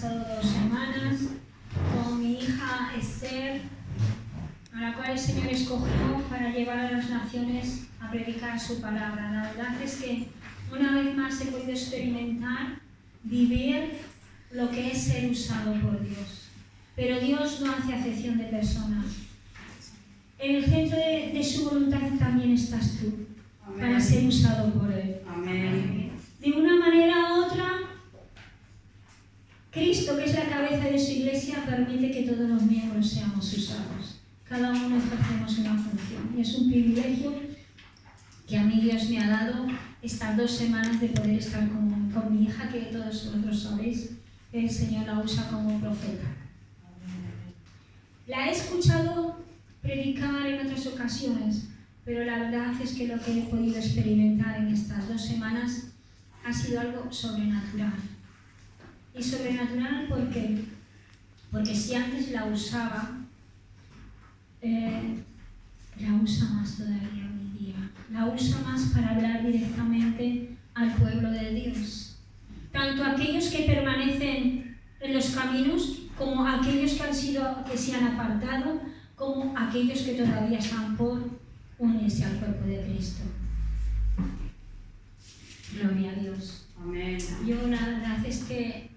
pasado 2 semanas con mi hija Esther, a la cual el Señor escogió para llevar a las naciones a predicar su palabra. La verdad es que una vez más he podido experimentar, vivir lo que es ser usado por Dios. Pero Dios no hace acepción de personas. En el centro de su voluntad también estás tú, amén, para ser usado por Él. Amén. De una manera u otra, Cristo, que es la cabeza de su iglesia, permite que todos los miembros seamos usados. Cada uno ejercemos una función. Y es un privilegio que a mí Dios me ha dado estas 2 semanas de poder estar con mi hija, que todos vosotros sabéis que el Señor la usa como profeta. La he escuchado predicar en otras ocasiones, pero la verdad es que lo que he podido experimentar en estas 2 semanas ha sido algo sobrenatural. Y sobrenatural, ¿por qué? Porque si antes la usaba, la usa más todavía hoy día. La usa más para hablar directamente al pueblo de Dios. Tanto aquellos que permanecen en los caminos, como aquellos que se han apartado, como aquellos que todavía están por unirse al cuerpo de Cristo. Gloria a Dios. Amén. Yo la verdad es que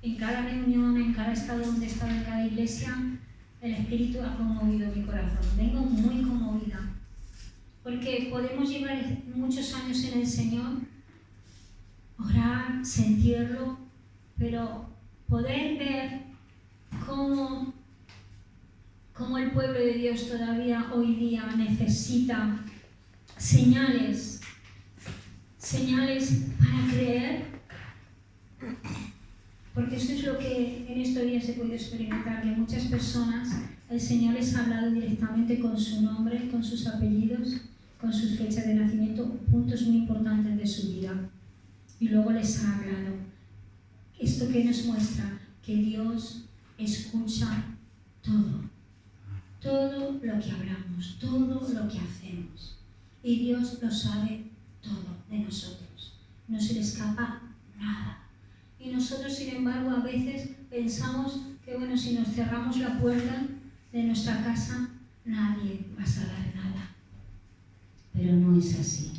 en cada reunión, en cada estado donde he estado, en cada iglesia, el Espíritu ha conmovido mi corazón. Vengo muy conmovida, porque podemos llevar muchos años en el Señor, orar, sentirlo, pero poder ver cómo el pueblo de Dios todavía hoy día necesita señales para creer, porque esto es lo que en estos días se puede experimentar, que muchas personas el Señor les ha hablado directamente con su nombre, con sus apellidos, con sus fechas de nacimiento, puntos muy importantes de su vida, y luego les ha hablado. Esto que nos muestra que Dios escucha todo lo que hablamos, todo lo que hacemos, y Dios lo sabe todo de nosotros, no se le escapa nada. Y nosotros, sin embargo, a veces pensamos que, bueno, si nos cerramos la puerta de nuestra casa, nadie va a saber nada. Pero no es así.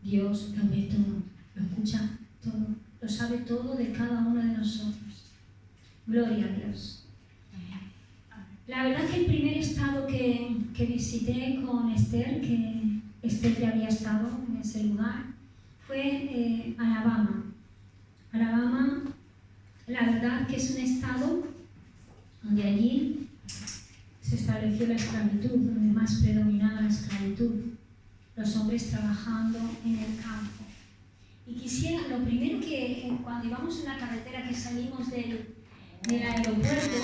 Dios lo ve todo, lo escucha todo, lo sabe todo de cada uno de nosotros. Gloria a Dios. La verdad que el primer estado que visité con Esther, que Esther ya había estado en ese lugar, fue Alabama. Alabama, la verdad que es un estado donde allí se estableció la esclavitud, donde más predominaba la esclavitud, los hombres trabajando en el campo. Y quisiera, lo primero que cuando íbamos en la carretera, que salimos del aeropuerto,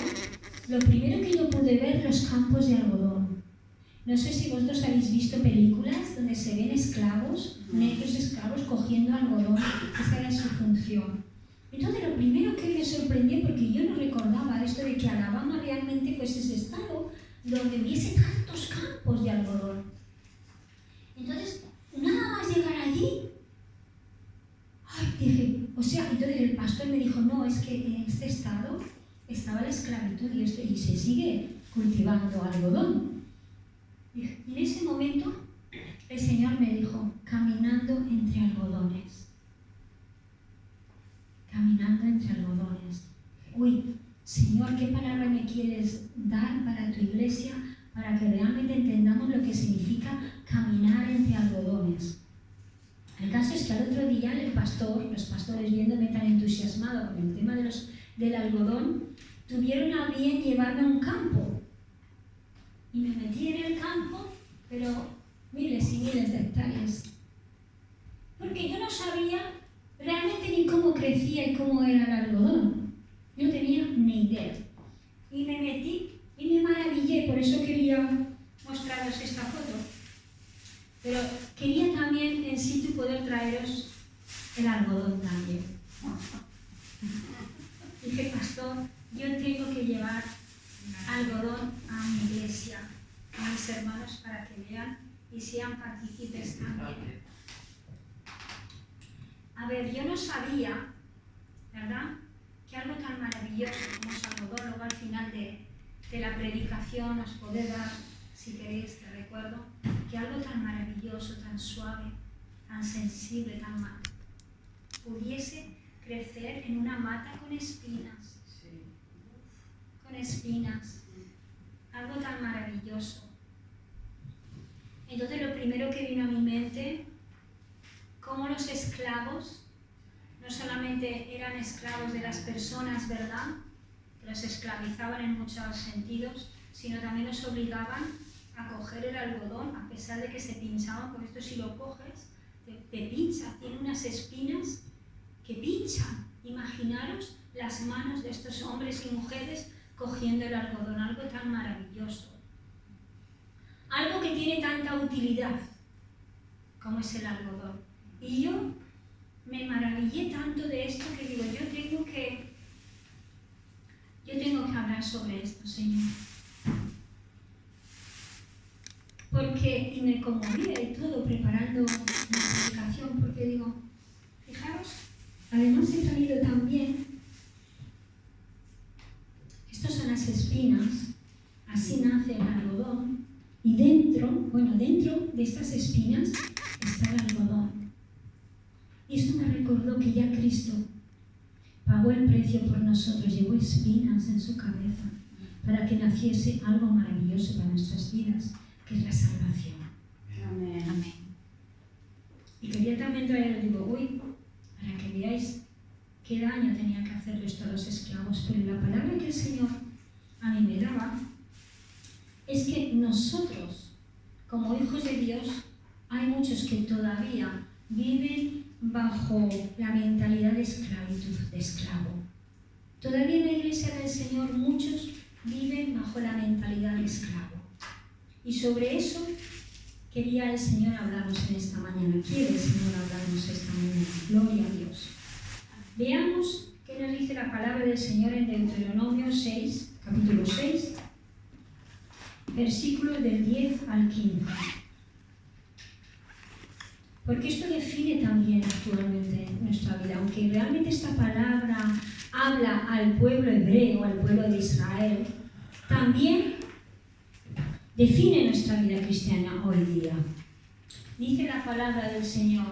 lo primero que yo pude ver los campos de algodón. No sé si vosotros habéis visto películas donde se ven esclavos, negros esclavos, cogiendo algodón. Esa era su función. Entonces, lo primero que me sorprendió, porque yo no recordaba esto de que Alabama realmente fuese ese estado donde hubiese tantos campos de algodón. Entonces, nada más llegar allí, dije, entonces el pastor me dijo, no, es que en este estado estaba la esclavitud y se sigue cultivando algodón. Y en ese momento el Señor me dijo, caminando entre algodones. Caminando entre algodones. Uy, Señor, ¿qué palabra me quieres dar para tu iglesia para que realmente entendamos lo que significa caminar entre algodones? El caso es que al otro día los pastores, viéndome tan entusiasmado con el tema del algodón, tuvieron a bien llevarme a un campo. Y me metí en el campo, pero miles y miles de hectáreas. Porque yo no sabía realmente ni cómo crecía y cómo era el algodón. No tenía ni idea. Y me metí y me maravillé, por eso quería mostraros esta foto. Pero quería también en situ poder traeros el algodón también. Dije, pastor, yo tengo que llevar algodón a mi iglesia, a mis hermanos, para que vean y sean partícipes también. A ver, yo no sabía, ¿verdad?, que algo tan maravilloso como Salvador. Luego al final de la predicación os podré dar, si queréis, te recuerdo, que algo tan maravilloso, tan suave, tan sensible, tan malo, pudiese crecer en una mata con espinas. Con espinas. Algo tan maravilloso. Entonces lo primero que vino a mi mente, cómo los esclavos no solamente eran esclavos de las personas, ¿verdad?, que los esclavizaban en muchos sentidos, sino también los obligaban a coger el algodón, a pesar de que se pinchaban, porque esto si lo coges, te pincha, tiene unas espinas que pinchan. Imaginaros las manos de estos hombres y mujeres cogiendo el algodón, algo tan maravilloso. Algo que tiene tanta utilidad como es el algodón. Y yo me maravillé tanto de esto que digo, yo tengo que hablar sobre esto, Señor. Porque, y me conmovía y todo preparando la predicación, porque digo, fijaros, además he traído también, estas son las espinas, así nace el algodón, y dentro de estas espinas está el algodón. Y esto me recordó que ya Cristo pagó el precio por nosotros, llevó espinas en su cabeza para que naciese algo maravilloso para nuestras vidas, que es la salvación. Amén. Amén. Y quería también traer, digo, para que veáis qué daño tenía que hacerle esto a los esclavos, pero la palabra que el Señor a mí me daba es que nosotros, como hijos de Dios, hay muchos que todavía viven bajo la mentalidad de esclavitud, de esclavo. Todavía en la iglesia del Señor muchos viven bajo la mentalidad de esclavo. Y sobre eso quería el Señor hablarnos en esta mañana. Quiere el Señor hablarnos esta mañana. Gloria a Dios. Veamos qué nos dice la palabra del Señor en Deuteronomio 6, capítulo 6, versículos del 10 al 15. Porque esto define también actualmente nuestra vida. Aunque realmente esta palabra habla al pueblo hebreo, al pueblo de Israel, también define nuestra vida cristiana hoy día. Dice la palabra del Señor.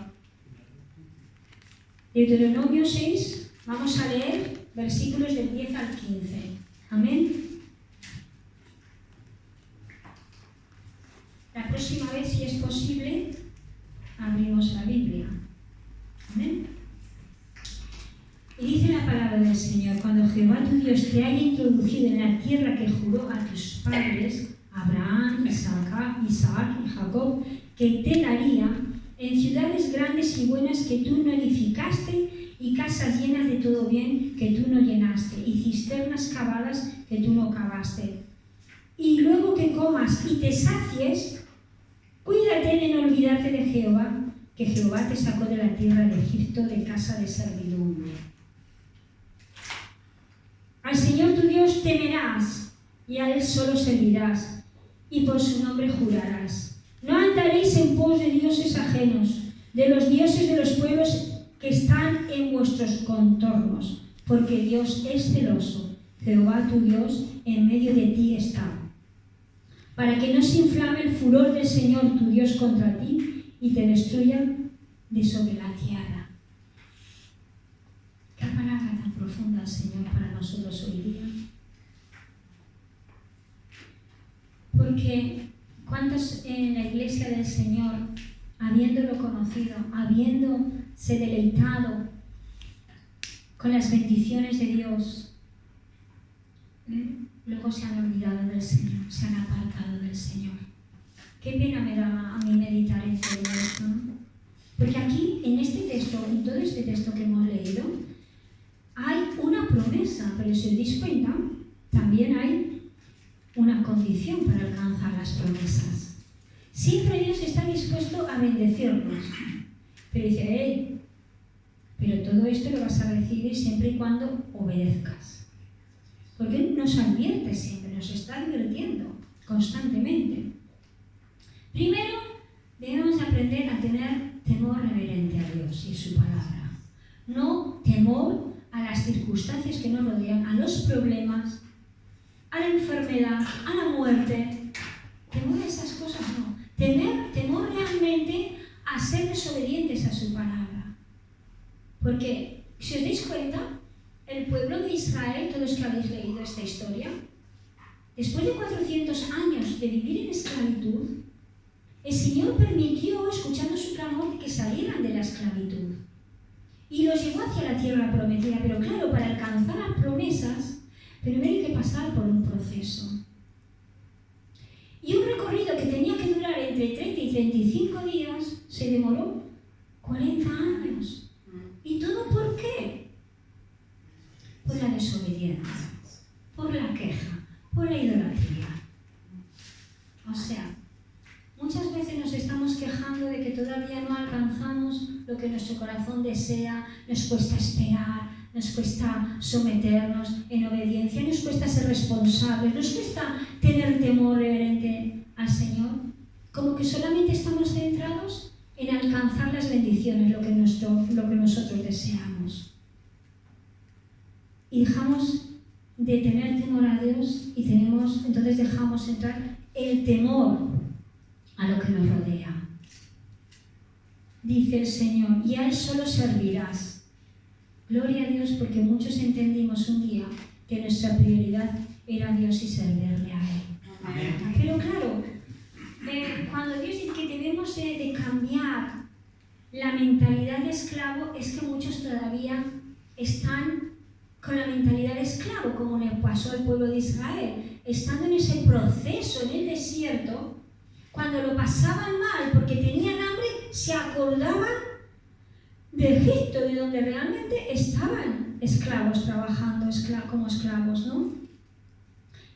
Deuteronomio 6, vamos a leer versículos del 10 al 15. Amén. La próxima vez, si es posible, abrimos la Biblia. Amén. Y dice la palabra del Señor: cuando Jehová tu Dios te haya introducido en la tierra que juró a tus padres, Abraham, Isaac y Jacob, que te daría, en ciudades grandes y buenas que tú no edificaste, y casas llenas de todo bien que tú no llenaste, y cisternas cavadas que tú no cavaste. Y luego que comas y te sacies, cuídate de no olvidarte de Jehová, que Jehová te sacó de la tierra de Egipto, de casa de servidumbre. Al Señor tu Dios temerás, y a Él solo servirás, y por su nombre jurarás. No andaréis en pos de dioses ajenos, de los dioses de los pueblos que están en vuestros contornos, porque Dios es celoso, Jehová tu Dios en medio de ti está, para que no se inflame el furor del Señor tu Dios contra ti y te destruya de sobre la tierra. Qué palabra tan profunda, Señor, para nosotros hoy día. Porque cuántos en la iglesia del Señor, habiéndolo conocido, habiéndose deleitado con las bendiciones de Dios, luego se han olvidado del Señor, se han apartado del Señor. Qué pena me da a mí meditar en todo esto, ¿no? Porque aquí, en este texto, en todo este texto que hemos leído, hay una promesa, pero si os dais cuenta, también hay una condición para alcanzar las promesas. Siempre Dios está dispuesto a bendecirnos, pero dice, pero todo esto lo vas a recibir siempre y cuando obedezcas. Porque Él nos advierte siempre, nos está advirtiendo constantemente. Primero, debemos aprender a tener temor reverente a Dios y su palabra. No temor a las circunstancias que nos rodean, a los los problemas, a la enfermedad, a la muerte. Temor a esas cosas no. Temor realmente a ser desobedientes a su palabra. Porque, si os dais cuenta, el pueblo de Israel, todos que habéis leído esta historia, después de 400 años de vivir en esclavitud, el Señor permitió, escuchando su clamor, que salieran de la esclavitud. Y los llevó hacia la tierra prometida. Pero claro, para alcanzar las promesas, primero hay que pasar por un proceso. Y un recorrido que tenía que durar entre 30 y 35 días se demoró 40 años. ¿Y todo por qué? Por la desobediencia, por la queja, por la idolatría. O sea, muchas veces nos estamos quejando de que todavía no alcanzamos lo que nuestro corazón desea, nos cuesta esperar, nos cuesta someternos en obediencia, nos cuesta ser responsables, nos cuesta tener temor reverente al Señor, como que solamente estamos centrados en alcanzar las bendiciones, lo que nosotros deseamos. Y dejamos de tener temor a Dios y entonces dejamos entrar el temor a lo que nos rodea. Dice el Señor, y a Él solo servirás. Gloria a Dios, porque muchos entendimos un día que nuestra prioridad era Dios y servirle a Él. Amén. Pero claro, cuando Dios dice que debemos de cambiar la mentalidad de esclavo, es que muchos todavía están con la mentalidad de esclavo, como le pasó al pueblo de Israel, estando en ese proceso, en el desierto. Cuando lo pasaban mal porque tenían hambre, se acordaban de Egipto, de donde realmente estaban esclavos, trabajando como esclavos, ¿no?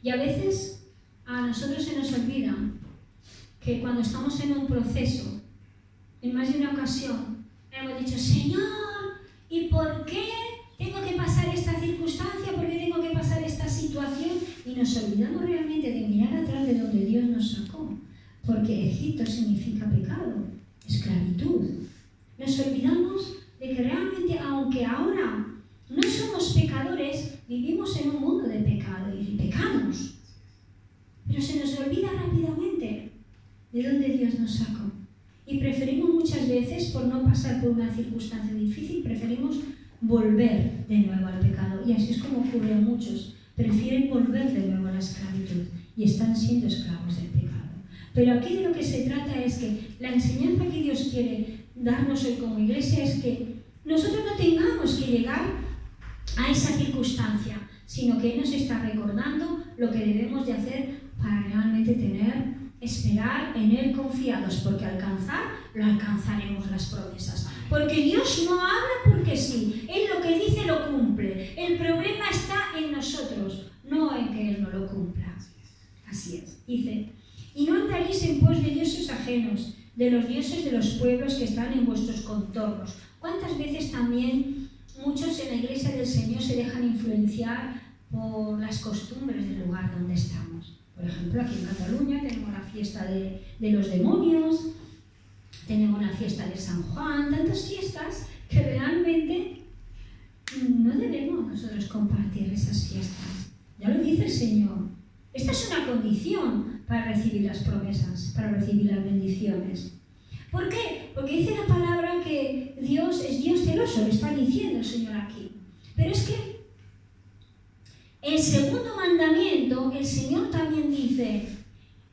Y a veces a nosotros se nos olvida que cuando estamos en un proceso, en más de una ocasión, hemos dicho, Señor, ¿y por qué tengo que pasar esta circunstancia? ¿Por qué tengo que pasar esta situación? Y nos olvidamos realmente de mirar atrás de donde Dios nos sacó. Porque Egipto significa pecado, esclavitud. Nos olvidamos de que realmente, aunque ahora no somos pecadores, vivimos en un mundo de pecado y pecamos. Pero se nos olvida rápidamente de dónde Dios nos sacó. Y preferimos muchas veces, por no pasar por una circunstancia difícil, preferimos volver de nuevo al pecado. Y así es como ocurre a muchos. Prefieren volver de nuevo a la esclavitud y están siendo esclavos del pecado. Pero aquí de lo que se trata es que la enseñanza que Dios quiere darnos hoy como iglesia es que nosotros no tengamos que llegar a esa circunstancia, sino que Él nos está recordando lo que debemos de hacer para realmente esperar en Él confiados, porque lo alcanzaremos las promesas. Porque Dios no habla porque sí, Él lo que dice lo cumple. El problema está en nosotros, no en que Él no lo cumpla. Así es. Dice, y no andaréis en pos de dioses ajenos, de los dioses de los pueblos que están en vuestros contornos. ¿Cuántas veces también muchos en la iglesia del Señor se dejan influenciar por las costumbres del lugar donde estamos? Por ejemplo, aquí en Cataluña tenemos la fiesta de los demonios, tenemos la fiesta de San Juan, tantas fiestas que realmente no debemos nosotros compartir esas fiestas. Ya lo dice el Señor. Esta es una condición para recibir las promesas, para recibir las bendiciones. ¿Por qué? Porque dice la palabra que Dios es Dios celoso, lo está diciendo el Señor aquí. Pero es que el segundo mandamiento, el Señor también dice,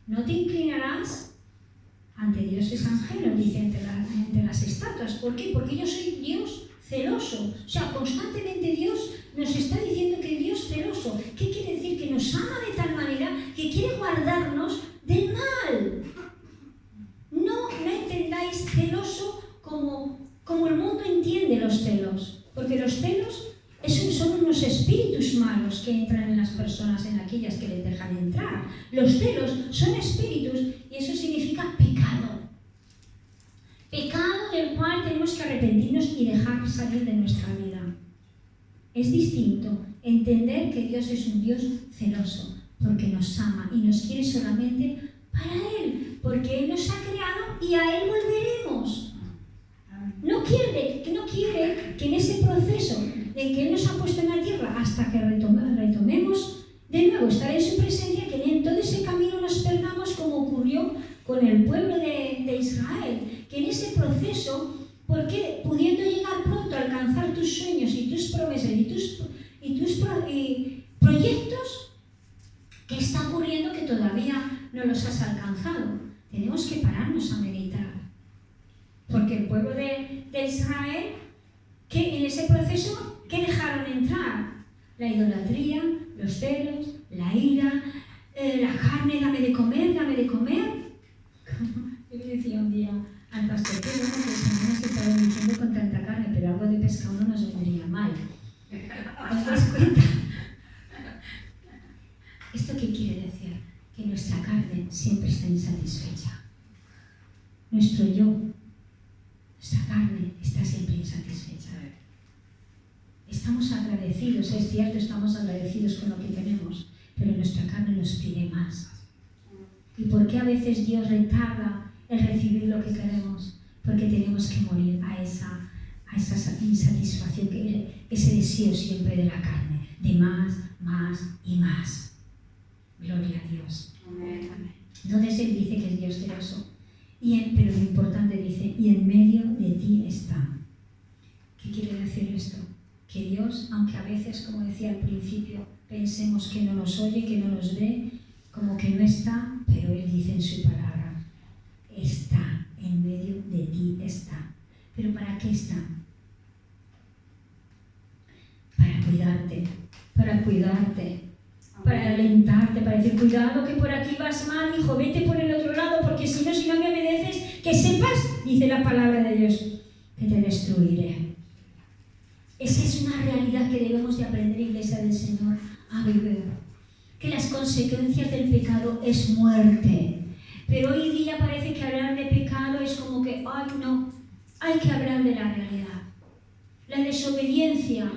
no te inclinarás ante dioses ajenos, dice entre las estatuas. ¿Por qué? Porque yo soy Dios celoso. O sea, constantemente Dios nos está diciendo que Dios celoso. ¿Qué quiere decir? Que nos ama de tal manera que quiere guardarnos del mal. No entendáis celoso como el mundo entiende los celos. Porque los celos son unos espíritus malos que entran en las personas, en aquellas que les dejan entrar. Los celos son espíritus y eso significa pecado. Pecado del cual tenemos que arrepentirnos y dejar salir de nuestra vida. Es distinto entender que Dios es un Dios celoso, porque nos ama y nos quiere solamente para Él, porque Él nos ha creado y a Él volveremos. No quiere que en ese proceso de en que Él nos ha puesto en la tierra hasta que retomemos de nuevo estar en su presencia, que en todo ese camino nos perdamos como ocurrió con el pueblo de Israel, que en ese proceso, porque pudiendo llegar pronto a alcanzar tus sueños y tus promesas y tus proyectos, ¿qué está ocurriendo que todavía no los has alcanzado? Tenemos que pararnos a meditar. Porque el pueblo de Israel, que en ese proceso, ¿qué dejaron entrar? La idolatría, los celos, la ira, la carne, dame de comer, dame de comer. Yo le decía un día al pastor, que bueno que el Señor nos está bendiciendo con tanta carne, pero algo de pescado no nos vendría mal. ¿Os dais cuenta? ¿Esto qué quiere decir? Que nuestra carne siempre está insatisfecha. Nuestro yo, nuestra carne está siempre insatisfecha. Estamos agradecidos, es cierto, estamos agradecidos con lo que tenemos, pero nuestra carne nos pide más. ¿Y por qué a veces Dios retarda el recibir lo que queremos? Porque tenemos que morir a esa insatisfacción, ese deseo siempre de la carne, de más, más y más. Gloria a Dios. Amén. Entonces Él dice que es Dios celoso, pero lo importante dice, y en medio de ti está. ¿Qué quiere decir esto? Que Dios, aunque a veces, como decía al principio, pensemos que no nos oye, que no nos ve, como que no está, pero Él dice en su palabra, está, en medio de ti está. ¿Pero para qué está? Para cuidarte, para alentarte, para decir, cuidado que por aquí vas mal, hijo, vete por el otro lado, porque si no me obedeces, que sepas, dice la palabra de Dios, que te destruiré. Esa es una realidad que debemos de aprender, Iglesia del Señor, a vivir. Que las consecuencias del pecado es muerte. Pero hoy día parece que hablar de pecado es como que, ay no, hay que hablar de la realidad. La desobediencia,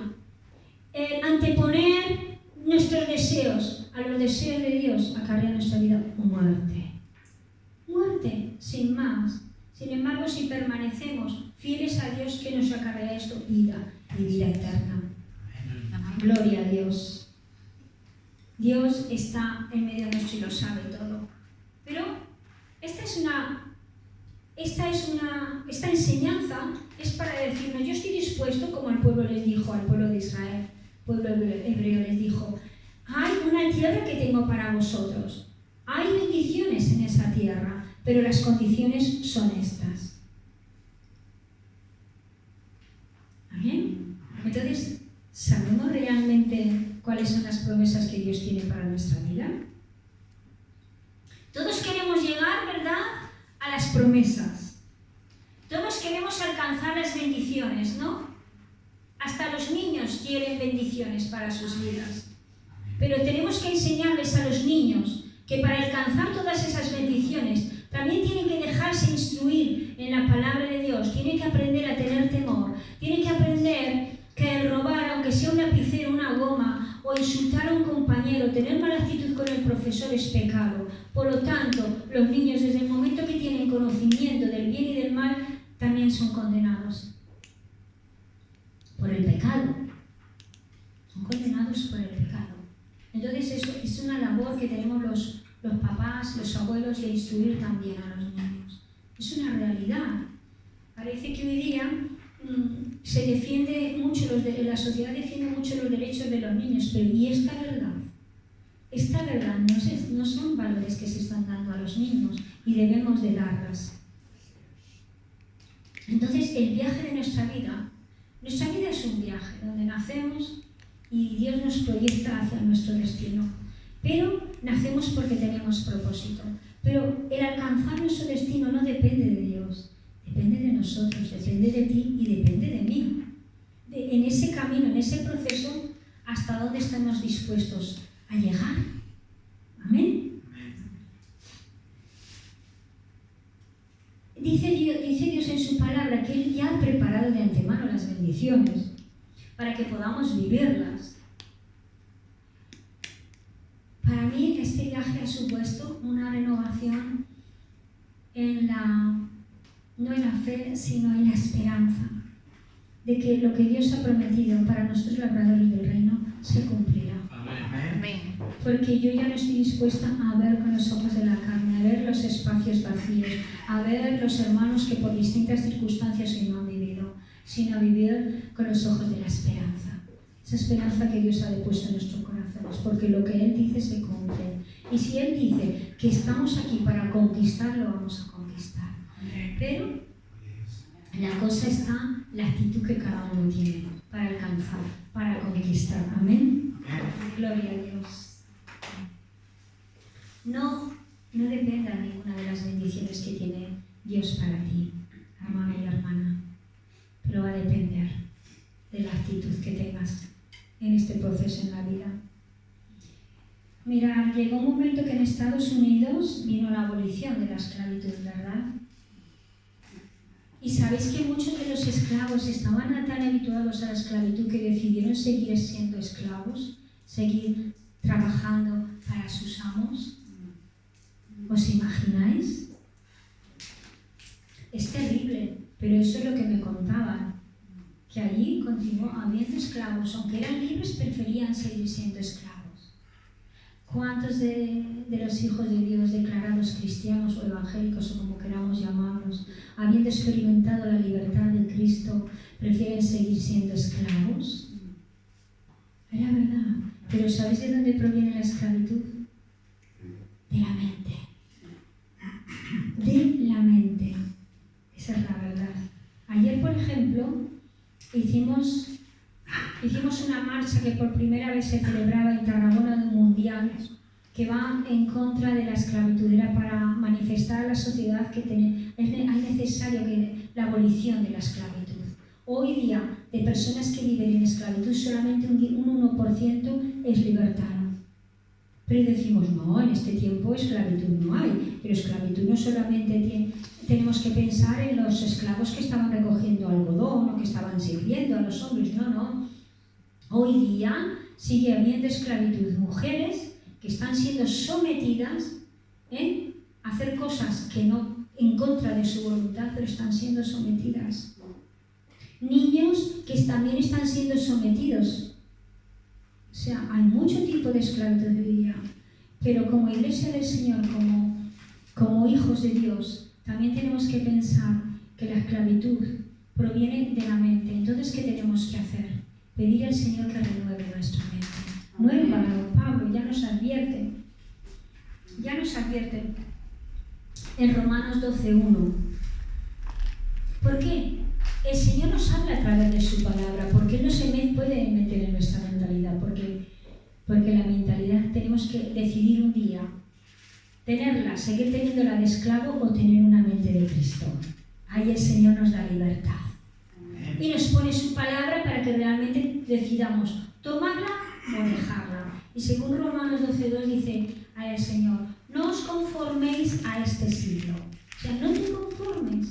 anteponer nuestros deseos a los deseos de Dios, acarrea en nuestra vida muerte. Muerte, sin más. Sin embargo, si permanecemos fieles a Dios, que nos acarrea esto, vida y vida eterna. Gloria a Dios. Dios está en medio nuestro y lo sabe todo. Pero esta enseñanza es para decirnos, yo estoy dispuesto, como el pueblo les dijo, al pueblo de Israel, el pueblo hebreo les dijo, hay una tierra que tengo para vosotros. Hay bendiciones en esa tierra, pero las condiciones son estas. ¿Amén? Entonces, ¿sabemos realmente cuáles son las promesas que Dios tiene para nuestra vida? Todos queremos llegar, ¿verdad?, a las promesas. Todos queremos alcanzar las bendiciones, ¿no? Hasta los niños quieren bendiciones para sus vidas. Pero tenemos que enseñarles a los niños que para alcanzar todas esas bendiciones también tienen que dejarse instruir en la palabra de Dios, tienen que aprender a tener temor, tienen que aprender que el robar, aunque sea un lapicero, una goma, o insultar a un compañero, tener mala actitud con el profesor es pecado. Por lo tanto, los niños desde el momento que tienen conocimiento del bien y del mal, también son condenados por el pecado. Son condenados por el pecado. Entonces eso es una labor que tenemos los papás, los abuelos, de instruir también a los niños. Es una realidad. Parece que hoy día se defiende mucho, la sociedad defiende mucho los derechos de los niños, pero ¿y esta verdad? Esta verdad no son valores que se están dando a los niños y debemos de darlas. Entonces el viaje de nuestra vida es un viaje donde nacemos y Dios nos proyecta hacia nuestro destino. Pero nacemos porque tenemos propósito. Pero el alcanzar nuestro destino no depende de Dios, depende de nosotros, depende de ti y depende de mí. En ese camino, en ese proceso, hasta dónde estamos dispuestos a llegar. Amén. Dice Dios en su palabra que Él ya ha preparado de antemano las bendiciones para que podamos vivirlas. Para mí este viaje ha supuesto una renovación no en la fe, sino en la esperanza. de que lo que Dios ha prometido para nosotros labradores del reino se cumplirá. Amén. Porque yo ya no estoy dispuesta a ver con los ojos de la carne, a ver los espacios vacíos, a ver los hermanos que por distintas circunstancias hoy no han vivido, sino a vivir con los ojos de la esperanza. Esa esperanza que Dios ha depuesto en nuestros corazones, porque lo que Él dice se cumple. Y si Él dice que estamos aquí para conquistar, lo vamos a conquistar. Pero la cosa está en la actitud que cada uno tiene para alcanzar, para conquistar. Amén. Gloria a Dios. No dependa ninguna de las bendiciones que tiene Dios para ti, hermano y hermana, pero va a depender de la actitud que tengas en este proceso en la vida. Mira, llegó un momento que en Estados Unidos vino la abolición de la esclavitud, ¿verdad? Y sabéis que muchos de los esclavos estaban tan habituados a la esclavitud que decidieron seguir siendo esclavos, seguir trabajando para sus amos. ¿Os imagináis? Es terrible, pero eso es lo que me contaban, que allí continuó habiendo esclavos, aunque eran libres, preferían seguir siendo esclavos. ¿Cuántos de los hijos de Dios declarados cristianos o evangélicos o como queramos llamarlos, habiendo experimentado la libertad de Cristo, prefieren seguir siendo esclavos? Era verdad. Pero ¿sabéis de dónde proviene la esclavitud? De la mente. De la mente. Esa es la verdad. Ayer, por ejemplo, hicimos una marcha que por primera vez se celebraba en Tarragona, de un mundial, que va en contra de la esclavitud. Era para manifestar a la sociedad que hay necesario la abolición de la esclavitud. Hoy día, de personas que viven en esclavitud, solamente un 1% es libertado. Pero decimos, no, en este tiempo esclavitud no hay. Pero esclavitud no solamente tenemos que pensar en los esclavos que estaban recogiendo algodón o que estaban sirviendo a los hombres, no. Hoy día sigue habiendo esclavitud. Mujeres que están siendo sometidas a hacer cosas que no en contra de su voluntad, pero están siendo sometidas. Niños que también están siendo sometidos. O sea, hay mucho tipo de esclavitud hoy día. Pero como Iglesia del Señor, como hijos de Dios, también tenemos que pensar que la esclavitud proviene de la mente. Entonces, ¿qué tenemos que hacer? Pedir al Señor que renueve nuestra mente. No en vano, Pablo ya nos advierte en Romanos 12:1. ¿Por qué? El Señor nos habla a través de su palabra, porque Él no se puede meter en nuestra mentalidad, porque la mentalidad tenemos que decidir un día tenerla, seguir teniéndola de esclavo o tener una mente de Cristo. Ahí el Señor nos da libertad. Y nos pone su palabra para que realmente decidamos tomarla o dejarla. Y según Romanos 12:2 dice al Señor, no os conforméis a este siglo. O sea, no te conformes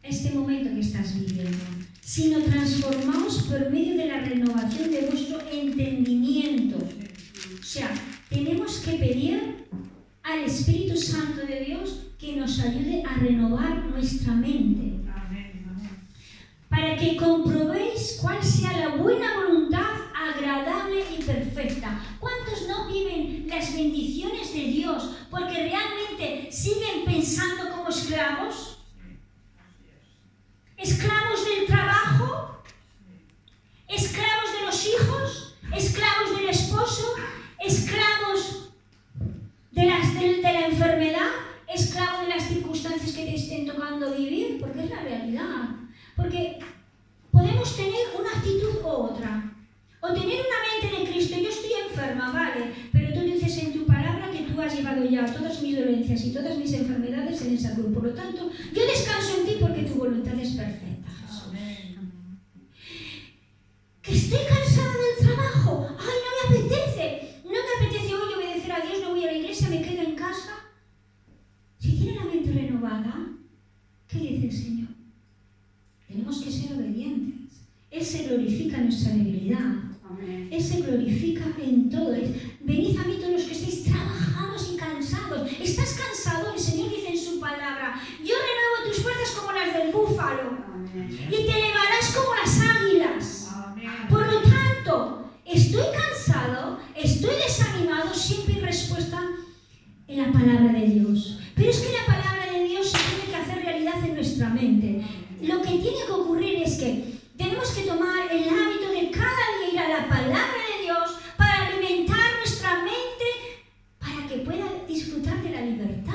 a este momento que estás viviendo, sino transformaos por medio de la renovación de vuestro entendimiento. O sea, tenemos que pedir al Espíritu Santo de Dios que nos ayude a renovar nuestra mente. Para que comprobéis cuál sea la buena voluntad, agradable y perfecta. ¿Cuántos no viven las bendiciones de Dios porque realmente siguen pensando como esclavos? ¿Esclavos del trabajo? ¿Esclavos de los hijos? ¿Esclavos del esposo? ¿Esclavos de la enfermedad? ¿Esclavos de las circunstancias que te estén tocando vivir? Porque es la realidad. Porque podemos tener una actitud u otra. O tener una mente de Cristo. Yo estoy enferma, vale, pero tú dices en tu palabra que tú has llevado ya todas mis dolencias y todas mis enfermedades en esa cruz. Por lo tanto, yo descanso en ti porque tu voluntad es perfecta, Jesús. Que estoy cansada del trabajo. Ay, no me apetece. No me apetece hoy obedecer a Dios, no voy a la iglesia, me quedo en casa. Si tiene la mente renovada, ¿qué dice el Señor? Tenemos que ser obedientes. Él se glorifica en nuestra debilidad. Amén. Él se glorifica en todo. Venid a mí todos los que estéis trabajados y cansados. ¿Estás cansado? El Señor dice en su palabra, yo renuevo tus fuerzas como las del búfalo. Amén. Y te elevarás como las palabra de Dios. Pero es que la palabra de Dios se tiene que hacer realidad en nuestra mente. Lo que tiene que ocurrir es que tenemos que tomar el hábito de cada día ir a la palabra de Dios para alimentar nuestra mente para que pueda disfrutar de la libertad.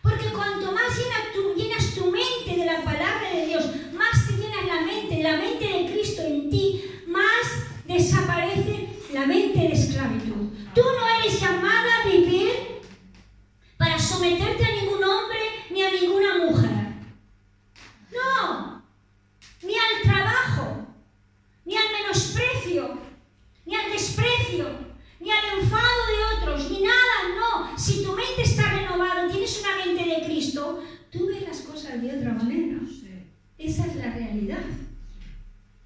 Porque cuanto más llenas tu mente de la palabra de Dios, más te llenas la mente de Cristo en ti, más desaparece la mente de esclavitud. Tú no eres llamada a vivir para someterte a ningún hombre ni a ninguna mujer. No, ni al trabajo, ni al menosprecio, ni al desprecio, ni al enfado de otros, ni nada, no. Si tu mente está renovada, tienes una mente de Cristo, tú ves las cosas de otra manera. Esa es la realidad.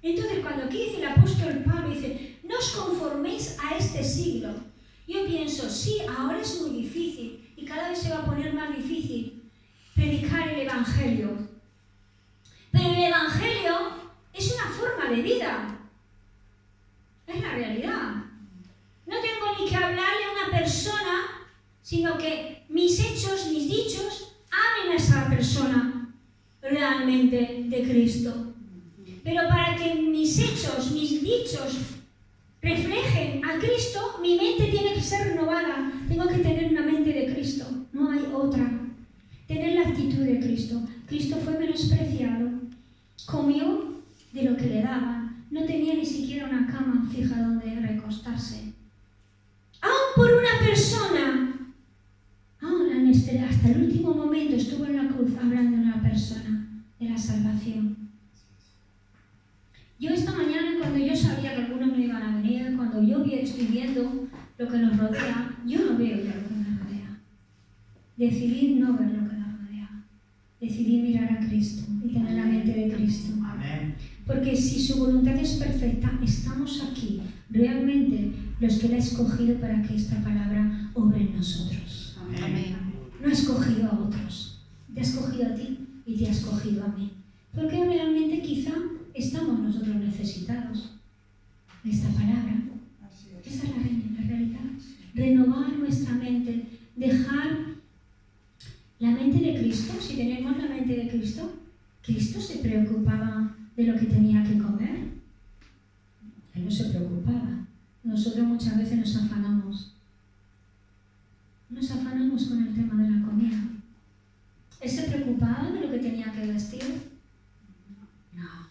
Entonces, cuando aquí dice el apóstol Pablo, dice, no os conforméis a este siglo. Yo pienso, sí, ahora es muy difícil y cada vez se va a poner más difícil predicar el Evangelio. Pero el Evangelio es una forma de vida. Es la realidad. No tengo ni que hablarle a una persona, sino que mis hechos, mis dichos, hablen a esa persona realmente de Cristo. Pero para que mis hechos, mis dichos reflejen a Cristo, mi mente tiene que ser renovada. Tengo que tener una mente de Cristo, no hay otra. Tener la actitud de Cristo. Cristo fue menospreciado, comió de lo que le daban, no tenía ni siquiera una cama fija donde recostarse. Aún por una persona, hasta el último momento estuvo en la cruz hablando de una persona, de la salvación. Yo esta mañana, cuando yo sabía que algunos me iban a venir, cuando yo estoy viendo lo que nos rodea, yo no veo ya lo que nos rodea. Decidí no ver lo que nos rodea. Decidí mirar a Cristo y tener la mente de Cristo. Amén. Porque si su voluntad es perfecta, estamos aquí, realmente los que Él ha escogido para que esta palabra obre en nosotros. Amén. No ha escogido a otros, te ha escogido a ti y te ha escogido a mí. Porque realmente quizá estamos nosotros necesitados de esta palabra. Esa es la realidad. Renovar nuestra mente, dejar la mente de Cristo. Si tenemos la mente de Cristo, Cristo se preocupaba de lo que tenía que comer. Él no se preocupaba. Nosotros muchas veces nos afanamos. Nos afanamos con el tema de la comida. ¿Él se preocupaba de lo que tenía que vestir? No.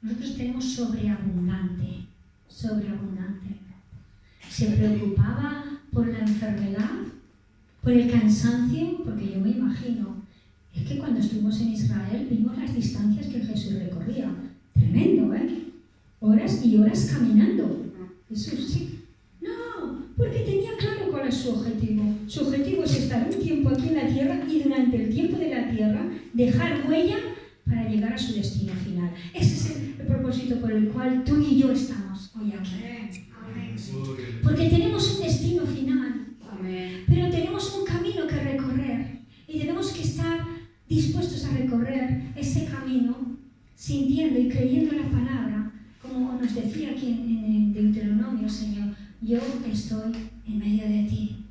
Nosotros tenemos sobreabundante. ¿Se preocupaba por la enfermedad? ¿Por el cansancio? Porque yo me imagino, es que cuando estuvimos en Israel vimos las distancias que Jesús recorría. Tremendo, ¿eh? Horas y horas caminando. Jesús, sí. No, porque tenía claro cuál es su objetivo. Su objetivo es estar un tiempo aquí en la tierra y durante el tiempo de la tierra dejar huella para llegar a su destino final. Ese es el propósito por el cual tú y yo estamos hoy aquí. Porque tenemos un destino final, pero tenemos un camino que recorrer y tenemos que estar dispuestos a recorrer ese camino sintiendo y creyendo la palabra, como nos decía aquí en Deuteronomio, Señor, yo estoy en medio de ti.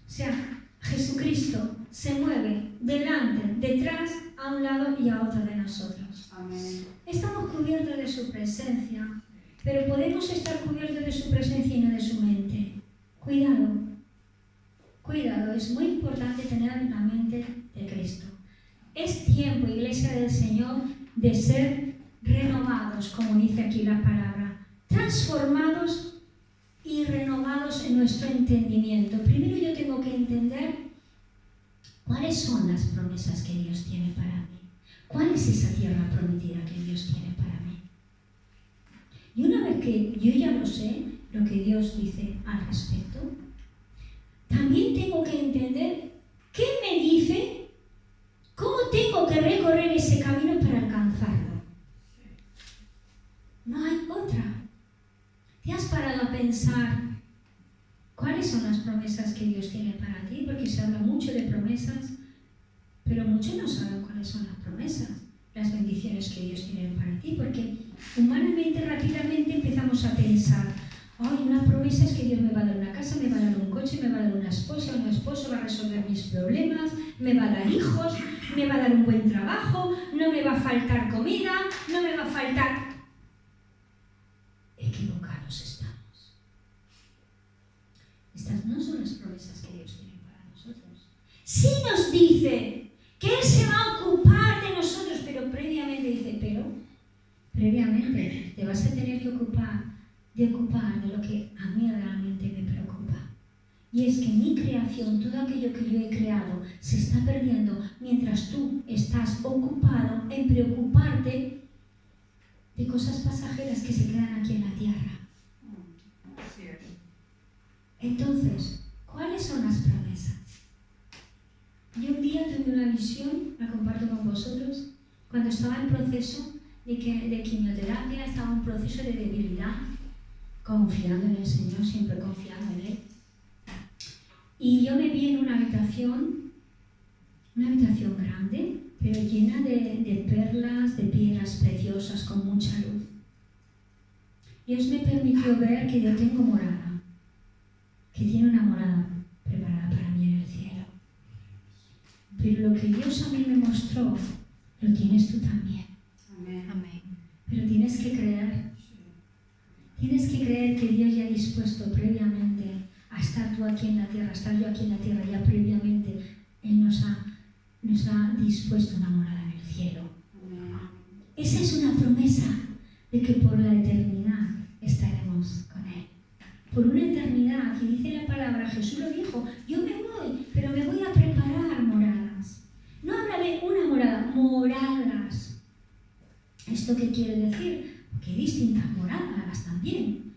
O sea, Jesucristo se mueve delante, detrás, a un lado y a otro de nosotros. Amén. Estamos cubiertos de su presencia, pero podemos estar cubiertos de su presencia y no de su mente. Cuidado, es muy importante tener la mente de Cristo. Es tiempo, Iglesia del Señor, de ser renovados, como dice aquí la palabra, transformados y renovados en nuestro entendimiento. Primero yo tengo que entender cuáles son las promesas que Dios tiene para mí. ¿Cuál es esa tierra prometida que Dios tiene para mí? Y una vez que yo ya lo sé, lo que Dios dice al respecto, también tengo que entender qué me dice, cómo tengo que recorrer ese camino para alcanzarlo. No hay otra. ¿Te has parado a pensar cuáles son las promesas que Dios tiene para ti? Porque se habla mucho de promesas, pero muchos no saben cuáles son las promesas, las bendiciones que Dios tiene para ti, porque humanamente, rápidamente empezamos a pensar, Ay, una promesa es que Dios me va a dar una casa, me va a dar un coche, me va a dar una esposa, un esposo, va a resolver mis problemas, me va a dar hijos, me va a dar un buen trabajo, no me va a faltar comida, no me va a faltar... Equivocados estamos. Estas no son las promesas que Dios tiene para nosotros. Sí nos dice que Él se va a ocupar de nosotros, pero previamente dice, previamente te vas a tener que ocupar de lo que a mí realmente me preocupa. Y es que mi creación, todo aquello que yo he creado, se está perdiendo mientras tú estás ocupado en preocuparte de cosas pasajeras que se quedan aquí en la tierra. Entonces, ¿cuáles son las promesas? Yo un día tuve una visión, la comparto con vosotros, cuando estaba en proceso de quimioterapia, estaba en proceso de debilidad, confiando en el Señor, siempre confiando en Él. Y yo me vi en una habitación grande, pero llena de perlas, de piedras preciosas, con mucha luz. Dios me permitió ver que yo tengo morada, que tiene una morada preparada para mí en el cielo. Pero lo que Dios a mí me mostró, lo tienes tú también. Amén. Pero tienes que creer. Tienes que creer que Dios ya ha dispuesto previamente a estar tú aquí en la tierra, a estar yo aquí en la tierra, ya previamente Él nos ha dispuesto una morada en el cielo. Esa es una promesa de que por la eternidad estaremos con Él. Por una eternidad, y dice la palabra, Jesús lo dijo, yo me voy, pero me voy a preparar moradas. No habla de una morada, moradas. ¿Esto qué quiere decir? Que hay distintas moradas también.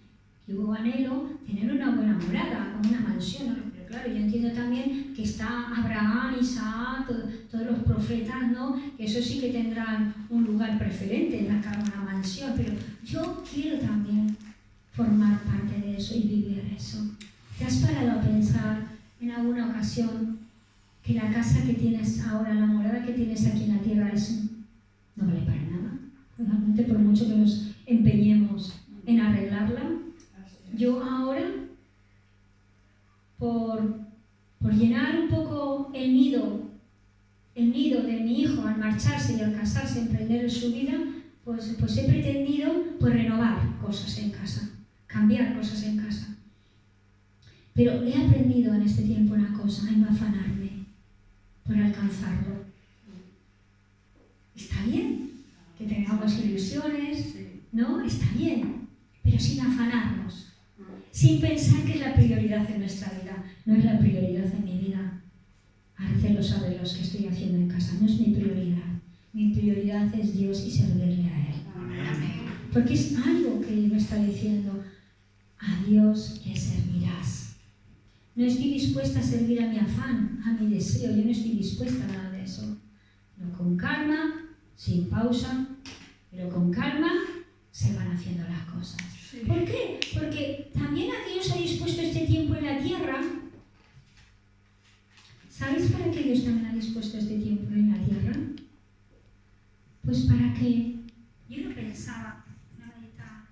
Yo anhelo tener una buena morada, como una mansión, ¿no? Pero claro, yo entiendo también que está Abraham, Isaac, todos los profetas, ¿no? Que eso sí que tendrán un lugar preferente en una mansión, pero yo quiero también formar parte de eso y vivir eso. ¿Te has parado a pensar en alguna ocasión que la casa que tienes ahora, la morada que tienes aquí en la tierra, no vale para nada? Realmente, por mucho que nos empeñemos en arreglarla, yo ahora, por llenar un poco el nido de mi hijo al marcharse y al casarse, emprender su vida, pues he pretendido renovar cosas en casa, cambiar cosas en casa. Pero he aprendido en este tiempo una cosa, a no afanarme por alcanzarlo. Está bien que tengamos ilusiones, ¿no? Está bien, pero sin afanarnos, sin pensar que es la prioridad en nuestra vida. No es la prioridad en mi vida. Hacerlo saber los que estoy haciendo en casa. No es mi prioridad. Mi prioridad es Dios y servirle a Él. Amén. Porque es algo que me está diciendo, a Dios le servirás. No estoy dispuesta a servir a mi afán, a mi deseo. Yo no estoy dispuesta a nada de eso. No, con calma, sin pausa, pero con calma se van haciendo las cosas. Sí. ¿Por qué? Porque también a Dios ha dispuesto este tiempo en la tierra. ¿Sabéis para qué Dios también ha dispuesto este tiempo en la tierra? Pues para que, yo lo pensaba, no meditaba,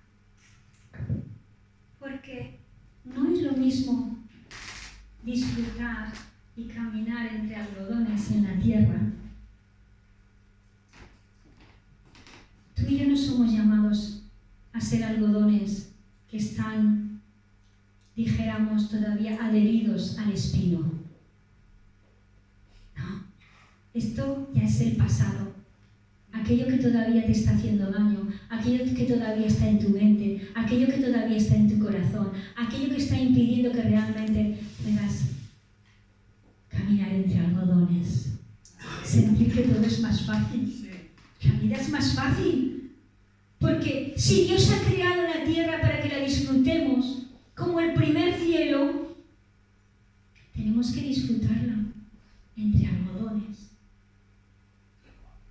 porque no es lo mismo disfrutar y caminar entre algodones en la tierra. Tú y yo no somos llamados a ser algodones que están, dijéramos, todavía adheridos al espino. No, esto ya es el pasado. Aquello que todavía te está haciendo daño, aquello que todavía está en tu mente, aquello que todavía está en tu corazón, aquello que está impidiendo que realmente puedas caminar entre algodones, sentir que todo es más fácil. La vida es más fácil, porque si Dios ha creado la tierra para que la disfrutemos como el primer cielo, tenemos que disfrutarla entre algodones.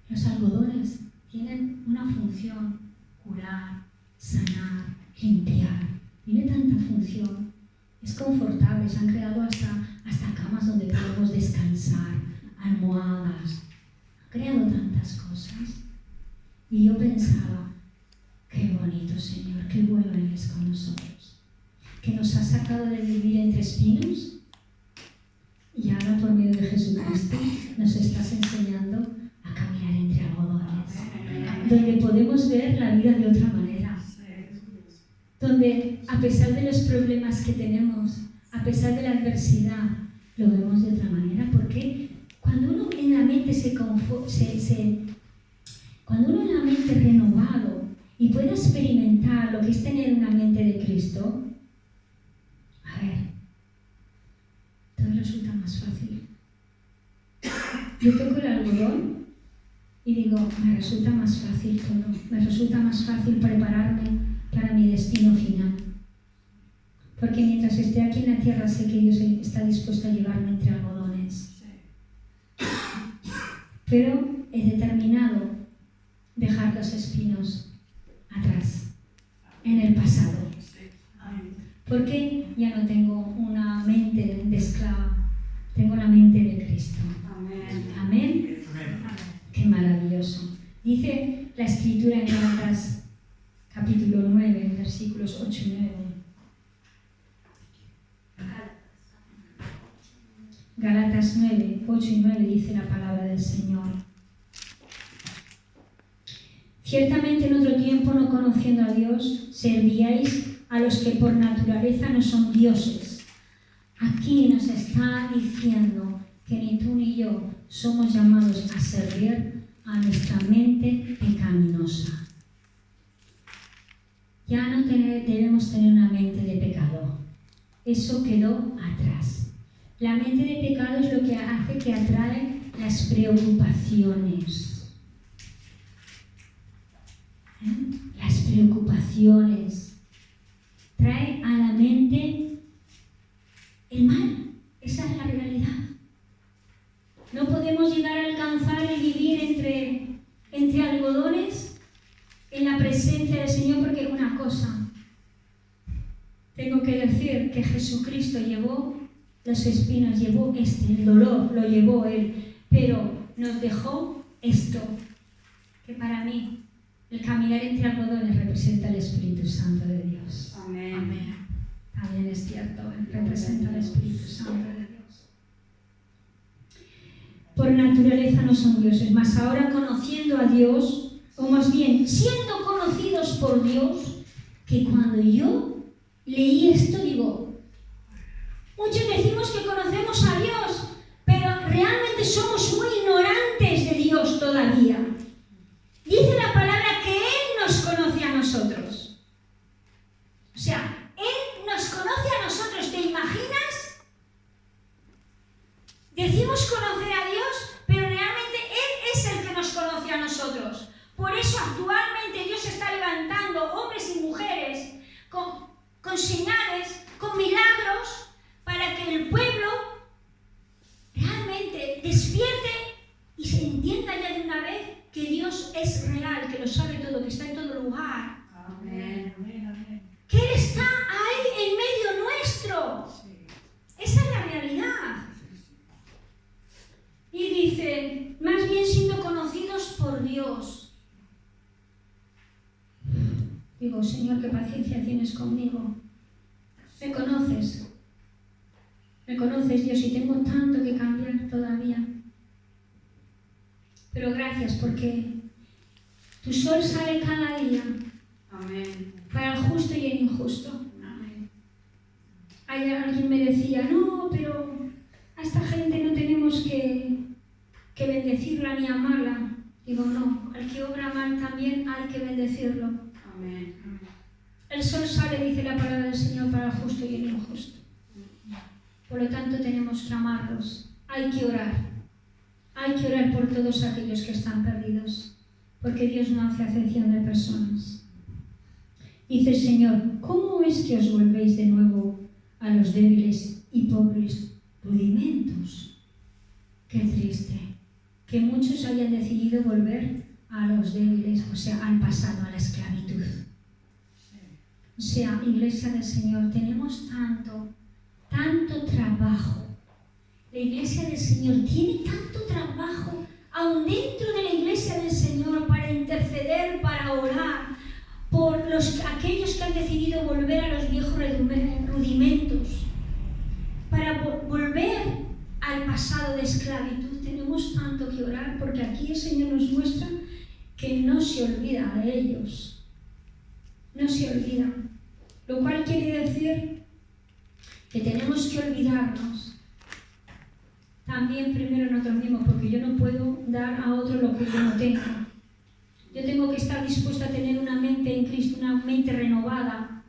Los algodones tienen una función: curar, sanar, limpiar. Tiene tanta función. Es confortable, se han creado hasta camas donde podemos descansar, almohadas. Han creado tantas cosas. Y yo pensaba, qué bonito, Señor, qué bueno eres con nosotros. que nos ha sacado de vivir entre espinos y ahora por medio de Jesucristo nos estás enseñando a caminar entre algodones, donde podemos ver la vida de otra manera, donde a pesar de los problemas que tenemos, a pesar de la adversidad, lo vemos de otra manera, porque cuando uno en la mente cuando uno en la mente renovado y puede experimentar lo que es tener una mente de Cristo, a ver, todo resulta más fácil. Yo toco el algodón y digo, me resulta más fácil todo, me resulta más fácil prepararme para mi destino final. Porque mientras esté aquí en la tierra sé que Dios está dispuesto a llevarme entre algodones. Pero he determinado dejar los espinos atrás, en el pasado. Porque ya no tengo una mente de esclava, tengo la mente de Cristo. Amén. Qué maravilloso. Dice la Escritura en Gálatas capítulo 9, versículos 8 y 9. Gálatas 9, 8 y 9 dice la palabra del Señor. Ciertamente en otro tiempo, no conociendo a Dios, servíais a los que por naturaleza no son dioses. Aquí nos está diciendo que ni tú ni yo somos llamados a servir a nuestra mente pecaminosa. Ya no debemos tener una mente de pecado. Eso quedó atrás. La mente de pecado es lo que hace que atrae las preocupaciones. Las preocupaciones. Trae a la mente el mal. Esa es la realidad. No podemos llegar a alcanzar y vivir entre algodones en la presencia del Señor, porque una cosa tengo que decir, que Jesucristo llevó los espinos, llevó el dolor, lo llevó Él, pero nos dejó esto, que para mí el caminar entre algodones representa el Espíritu Santo de Dios. Amén. También es cierto, representa el Espíritu Santo de Dios. Por naturaleza no son dioses, mas ahora conociendo a Dios, o más bien siendo conocidos por Dios, que cuando yo leí esto digo, muchos decimos que conocemos a Dios, pero realmente somos muy ignorantes de Dios todavía. Dice la palabra que Él nos conoce a nosotros. O sea, Él nos conoce a nosotros, ¿te imaginas? Decimos conocer a Dios, pero realmente Él es el que nos conoce a nosotros. Por eso actualmente Dios está levantando hombres y mujeres con señales, con milagros, para que el pueblo realmente despierte y se entienda ya de una vez que Dios es real, que lo sabe todo, que está en todo lugar. Amén. Que Él está ahí en medio nuestro. Esa es la realidad. Y dice, más bien siendo conocidos por Dios. Digo, Señor, qué paciencia tienes conmigo. Me conoces, Dios, y tengo tanto que cambiar todavía. Pero gracias porque tu sol sale cada día. Amén. Para el justo y el injusto. Amén. Alguien me decía, no, pero a esta gente no tenemos que bendecirla ni amarla. Digo, no, al que obra mal también hay que bendecirlo. Amén. El sol sale, dice la palabra del Señor, para el justo y el injusto. Por lo tanto, tenemos que amarlos. Hay que orar. Hay que orar por todos aquellos que están perdidos, porque Dios no hace acepción de personas. Dice el Señor, ¿cómo es que os volvéis de nuevo a los débiles y pobres rudimentos? Qué triste que muchos hayan decidido volver a los débiles, o sea, al pasado, a la esclavitud. O sea, Iglesia del Señor, tenemos tanto trabajo. La Iglesia del Señor tiene tanto trabajo, aún dentro de la Iglesia del Señor, para interceder, para orar por aquellos que han decidido volver a los viejos rudimentos esclavitud tenemos tanto que orar, porque aquí el Señor nos muestra que no se olvida de ellos. No se olvida. Lo cual quiere decir que tenemos que olvidarnos también primero nosotros mismos, porque yo no puedo dar a otro lo que yo no tengo. Yo tengo que estar dispuesta a tener una mente en Cristo, una mente renovada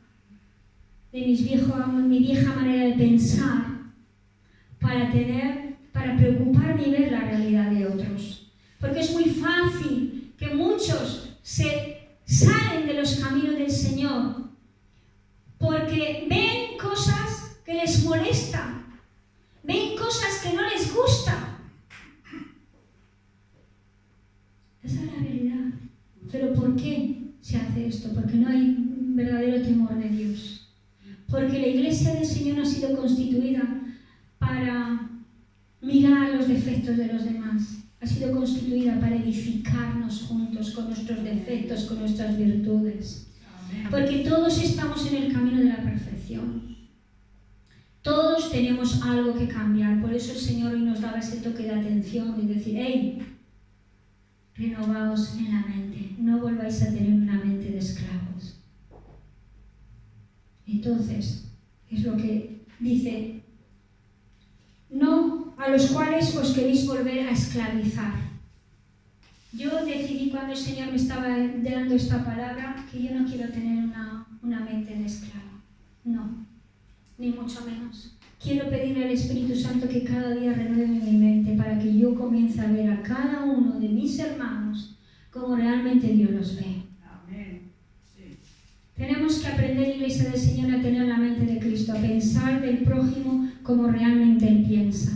de mi vieja manera de pensar, para preocuparme y ver la realidad de otros. Porque es muy fácil que muchos se salen de los caminos del Señor porque ven cosas que les molestan, ven cosas que no les gustan. Esa es la realidad. ¿Pero por qué se hace esto? Porque no hay un verdadero temor de Dios. Porque la iglesia del Señor no ha sido constituida para mirar los defectos de los demás. Ha sido constituida para edificarnos juntos con nuestros defectos, con nuestras virtudes. Porque todos estamos en el camino de la perfección. Todos tenemos algo que cambiar. Por eso el Señor hoy nos daba ese toque de atención y decir: hey, renovaos en la mente. No volváis a tener una mente de esclavos. Entonces, es lo que dice: no a los cuales os queréis volver a esclavizar. Yo decidí cuando el Señor me estaba dando esta palabra que yo no quiero tener una mente de esclavo. No, ni mucho menos. Quiero pedirle al Espíritu Santo que cada día renueve mi mente para que yo comience a ver a cada uno de mis hermanos como realmente Dios los ve. Amén. Sí. Tenemos que aprender, Iglesia del Señor, a tener la mente de Cristo, a pensar del prójimo como realmente Él piensa.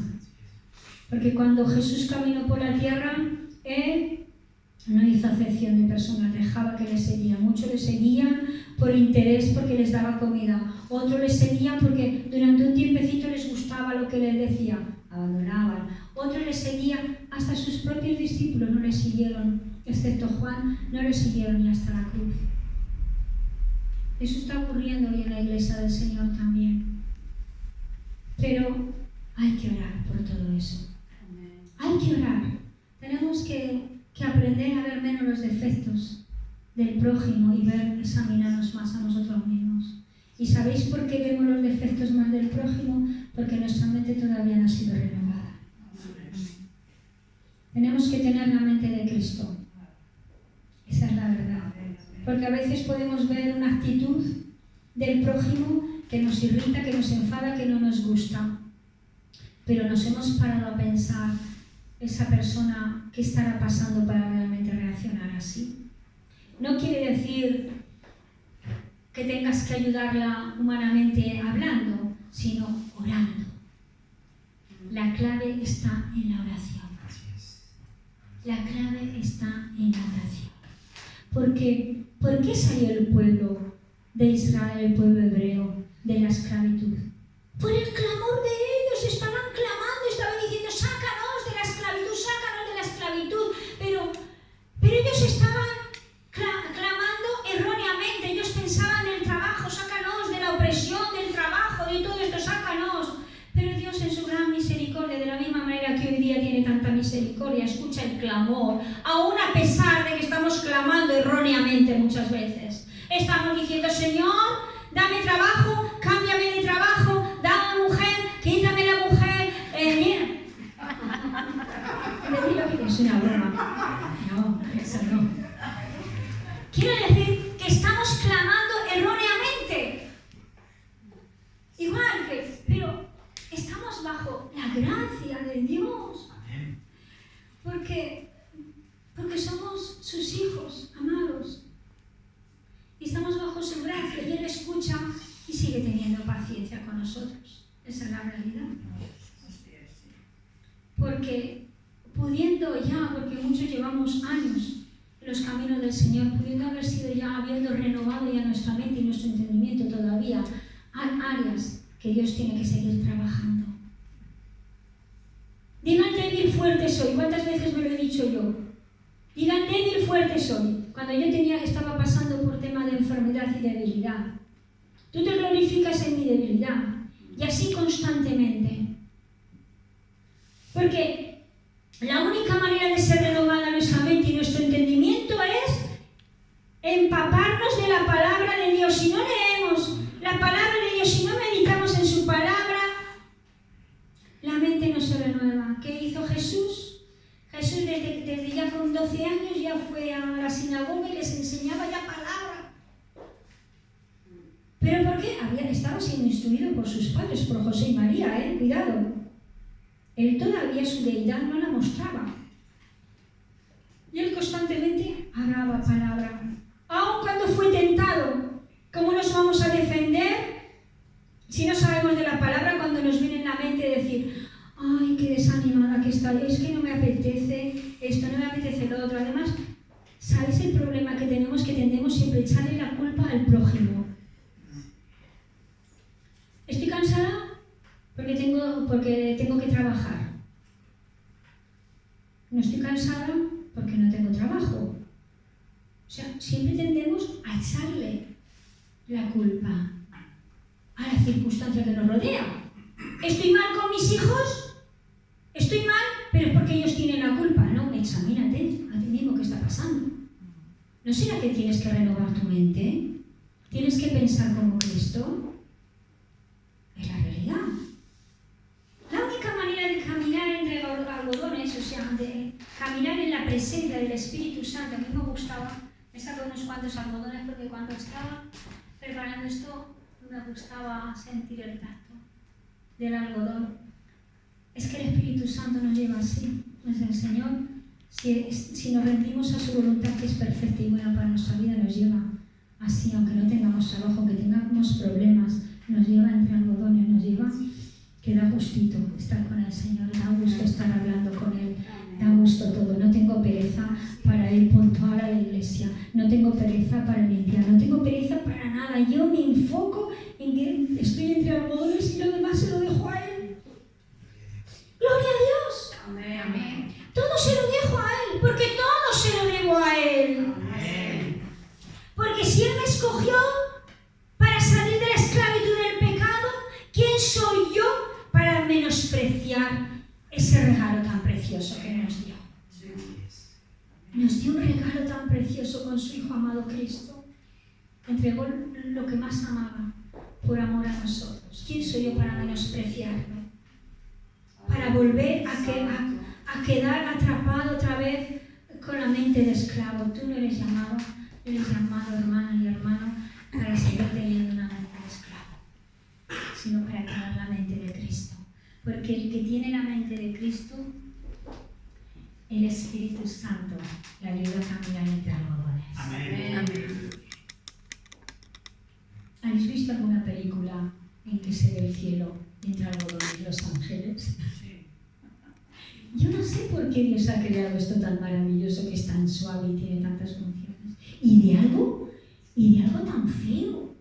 Porque cuando Jesús caminó por la tierra, Él no hizo acepción de personas, dejaba que le seguían. Muchos le seguían por interés, porque les daba comida. Otros le seguían porque durante un tiempecito les gustaba lo que les decía, abandonaban. Otros le seguían, hasta sus propios discípulos no le siguieron, excepto Juan, no le siguieron ni hasta la cruz. Eso está ocurriendo hoy en la iglesia del Señor también. Pero hay que orar por todo eso. Hay que orar. Tenemos que aprender a ver menos los defectos del prójimo y examinarnos más a nosotros mismos. ¿Y sabéis por qué vemos los defectos más del prójimo? Porque nuestra mente todavía no ha sido renovada. Tenemos que tener la mente de Cristo. Esa es la verdad. Porque a veces podemos ver una actitud del prójimo que nos irrita, que nos enfada, que no nos gusta. Pero nos hemos parado a pensar, esa persona, ¿qué estará pasando para realmente reaccionar así? No quiere decir que tengas que ayudarla humanamente hablando, sino orando. La clave está en la oración. La clave está en la oración. Porque, ¿por qué salió el pueblo de Israel, el pueblo hebreo, de la esclavitud? Por el clamor de ellos. Estaban clamando, estaban diciendo: sácanos de la esclavitud, sácanos de la esclavitud. Pero ellos estaban clamando erróneamente. Ellos pensaban del trabajo: sácanos de la opresión, del trabajo, de todo esto, sácanos. Pero Dios, en su gran misericordia, de la misma manera que hoy día tiene tanta misericordia, escucha el clamor, aún a pesar de que estamos clamando erróneamente muchas veces. Estamos diciendo: Señor, dame trabajo, cámbiame de trabajo, dame mujer, quítame la mujer. Mira. Le digo que es una broma. No, eso no. Quiero decir que estamos clamando erróneamente. Igual pero estamos bajo la gracia de Dios. Porque somos sus hijos amados. Y estamos bajo su gracia y Él escucha y sigue teniendo paciencia con nosotros. Esa es la realidad. Porque pudiendo ya, porque muchos llevamos años en los caminos del Señor, pudiendo haber sido ya, habiendo renovado ya nuestra mente y nuestro entendimiento todavía, hay áreas que Dios tiene que seguir trabajando. Digan débil, fuerte soy. ¿Cuántas veces me lo he dicho yo? Digan débil, fuerte soy. Cuando yo estaba pasando por tema de enfermedad y debilidad. Tú te glorificas en mi debilidad. Y así constantemente. Porque La única manera de ser renovada nuestra mente y nuestro entendimiento es empaparnos de la palabra de Dios. Si no leemos la palabra de Dios, si no meditamos en su palabra, la mente no se renueva. ¿Qué hizo Jesús? Jesús desde ya con 12 años ya fue a la sinagoga y les enseñaba ya palabra. ¿Pero por qué? Estaba siendo instruido por sus padres, por José y María, cuidado. Él todavía su deidad no la mostraba. Y él constantemente hablaba palabra. Aun cuando fue tentado, ¿cómo nos vamos a defender si no sabemos de la palabra cuando nos viene en la mente decir, ay, qué desanimada que estoy, es que no me apetece esto, no me apetece lo otro? Además, ¿sabes el problema que tenemos? Que tendemos siempre a echarle la culpa al prójimo. Estoy cansada porque tengo que trabajar. No estoy cansada porque no tengo trabajo. O sea, siempre tendemos a echarle la culpa a la circunstancia que nos rodea. ¿Estoy mal con mis hijos? Estoy mal, pero es porque ellos tienen la culpa. No, examínate a ti mismo qué está pasando. ¿No será que tienes que renovar tu mente? ¿Tienes que pensar como Cristo? Es la realidad. La única manera de caminar entre algodones, o sea, de caminar en la presencia del Espíritu Santo, a mí me gustaba, me saqué unos cuantos algodones porque cuando estaba preparando esto me gustaba sentir el tacto del algodón. Es que el Espíritu Santo nos lleva así. Pues el Señor, si nos rendimos a su voluntad, que es perfecta y buena para nuestra vida, nos lleva así, aunque no tengamos trabajo, aunque tengamos problemas, nos lleva entre algodones, nos lleva que da gustito estar con el Señor, da gusto estar hablando con Él, da gusto todo. No tengo pereza para ir puntual a la iglesia, no tengo pereza para limpiar, no tengo pereza para nada. Yo me enfoco en que estoy entre algodones y lo demás se lo dejo a Él. ¡Gloria a Dios! Amén. Todo se lo dejo a Él, porque todo se lo debo a Él. Amén. Porque si Él me escogió para salir de la esclavitud del pecado, ¿quién soy yo para menospreciar ese regalo tan precioso que nos dio? Nos dio un regalo tan precioso con su Hijo amado Cristo. Entregó lo que más amaba por amor a nosotros. ¿Quién soy yo para menospreciarlo? Para volver a quedar atrapado otra vez con la mente de esclavo. Tú no eres llamado, hermana y hermano, para seguir teniendo una mente de esclavo, sino para tener la mente de Cristo. Porque el que tiene la mente de Cristo, el Espíritu Santo le ayuda a caminar entre algodones. Amén. Amén. ¿Habéis visto alguna película en que se ve el cielo entre algodones y los ángeles? Sí. Yo no sé por qué Dios ha creado esto tan maravilloso, que es tan suave y tiene tantas funciones. Y de algo tan feo,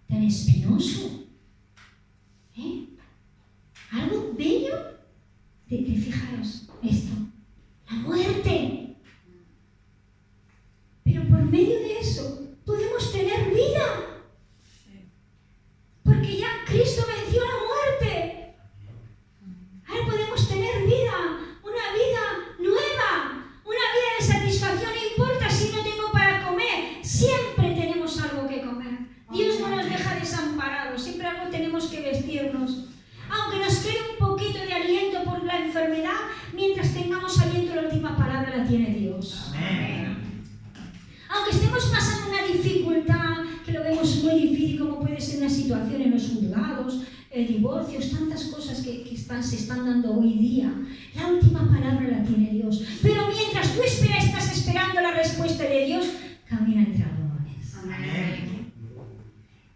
tan espinoso. Algo bello de fijaros esto, la muerte. Pero por medio de eso podemos tener vida. Porque ya Cristo venció la muerte. Ahora podemos tener vida, una vida nueva, una vida de satisfacción. No importa si no tengo para comer, siempre tenemos algo que comer. Dios no nos deja desamparados, siempre algo tenemos que vestirnos. Aunque nos quede un poquito de aliento por la enfermedad, mientras tengamos aliento, la última palabra la tiene Dios. Amén. Aunque estemos pasando una dificultad, que lo vemos muy difícil, como puede ser una situación en los juzgados, divorcios, tantas cosas que se están dando hoy día, la última palabra la tiene Dios. Pero mientras tú estás esperando la respuesta de Dios, camina entre algodones. Amén.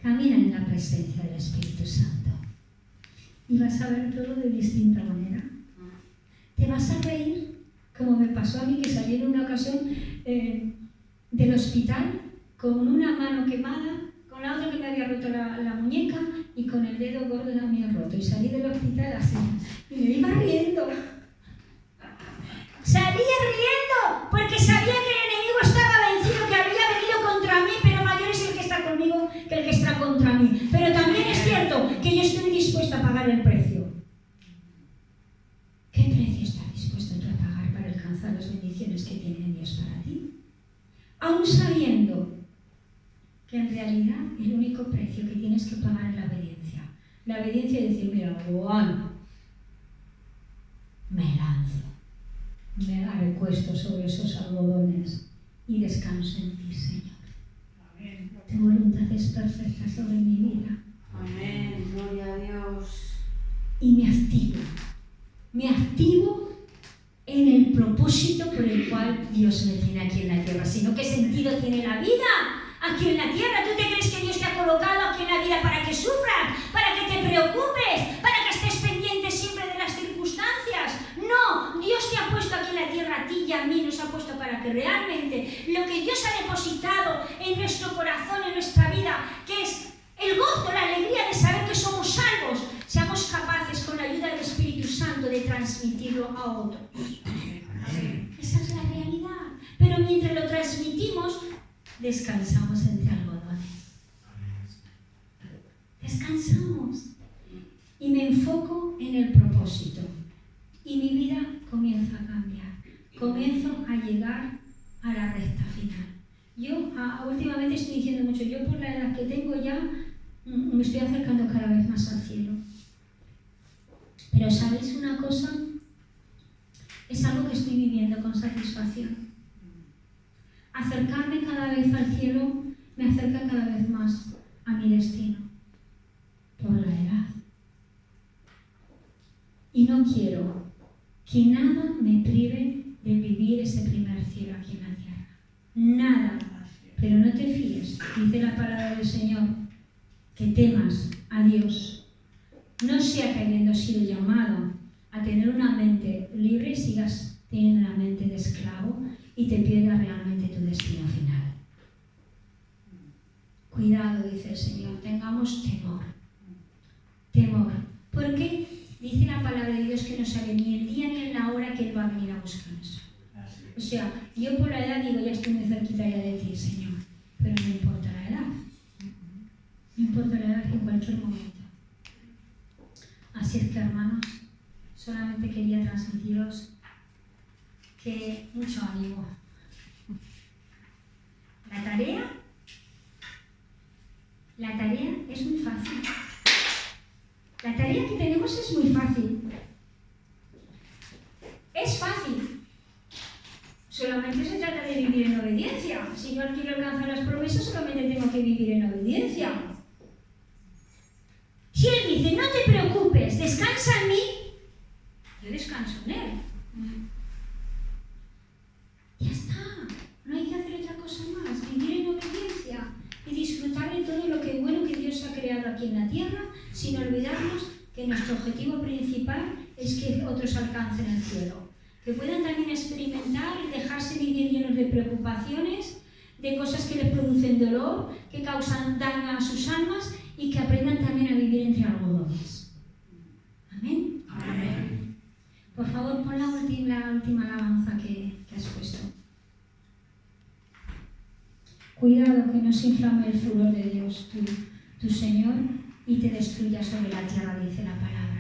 Camina en la presencia del Espíritu Santo. Y vas a ver todo de distinta manera. Te vas a reír, como me pasó a mí, que salí en una ocasión del hospital con una mano quemada, con la otra que me había roto la muñeca y con el dedo gordo también roto. Y salí del hospital así, y me iba riendo. Salía riendo, porque sabía que el enemigo estaba vencido, que había venido contra mí, pero mayor es el que está conmigo que el que está contra mí. Pero también es cierto que yo estoy dispuesta a pagar el precio. ¿Qué precio estás dispuesto tú a pagar ti? Aún sabiendo que en realidad el único precio que tienes que pagar es la obediencia. La obediencia es decir, mira, Juan, me lanzo, me recuesto sobre esos algodones y descanso en ti, Señor. Amén. Tu voluntad es perfecta sobre mi vida. Amén. Gloria a Dios. Y me activo en el propósito por el cual Dios me tiene aquí en la tierra. Sino ¿qué sentido tiene la vida aquí en la tierra? ¿Tú te crees que Dios te ha colocado aquí en la vida para que sufras, para que te preocupes, para que estés pendiente siempre de las circunstancias? No, Dios te ha puesto aquí en la tierra, a ti y a mí nos ha puesto para que realmente lo que Dios ha depositado en nuestro corazón, en nuestra vida, que es el gozo, la alegría de saber que somos salvos, seamos capaces con la ayuda del Espíritu Santo de transmitirlo a otros. Esa es la realidad. Pero mientras lo transmitimos, descansamos entre algodones. Descansamos. Y me enfoco en el propósito. Y mi vida comienza a cambiar. Comienzo a llegar a la recta final. Yo últimamente estoy diciendo mucho, yo por la edad que tengo ya me estoy acercando cada vez más al cielo. Pero ¿sabéis una cosa? Es algo que estoy viviendo con satisfacción. Acercarme cada vez al cielo me acerca cada vez más a mi destino. Por la edad. Y no quiero que nada me prive de vivir ese primer cielo aquí en la tierra. Nada. Pero no te fíes, dice la palabra del Señor, que temas a Dios. No sea que habiendo sido llamado a tener una mente libre, sigas teniendo una mente de esclavo y te pierdas realmente tu destino final. Cuidado, dice el Señor, tengamos temor. Temor. Porque dice la palabra de Dios que no sabe ni el día ni en la hora que Él va a venir a buscarnos. O sea, yo por la edad digo, ya estoy muy cerquita ya de ti, Señor. Pero no importa la edad. No importa la edad en cualquier momento. Así es que, hermanos, solamente quería transmitiros que mucho ánimo. La tarea es muy fácil. La tarea que tenemos es muy fácil. Es fácil. Solamente se trata de vivir en obediencia. Si yo quiero alcanzar las promesas, solamente tengo que vivir en obediencia. Si Él dice, no te preocupes, descansa en mí, yo descanso en Él. Ya está. No hay que hacer otra cosa más. Vivir en obediencia y disfrutar de todo lo que bueno que Dios ha creado aquí en la tierra, sin olvidarnos que nuestro objetivo principal es que otros alcancen el cielo. Que puedan también experimentar y dejarse vivir llenos de preocupaciones, de cosas que les producen dolor, que causan daño a sus almas y que aprendan también a vivir entre algodones. Amén. Amén. Por favor, pon la última alabanza que has puesto. Cuidado que no se inflame el furor de Dios, tu Señor, y te destruya sobre la tierra, dice la palabra.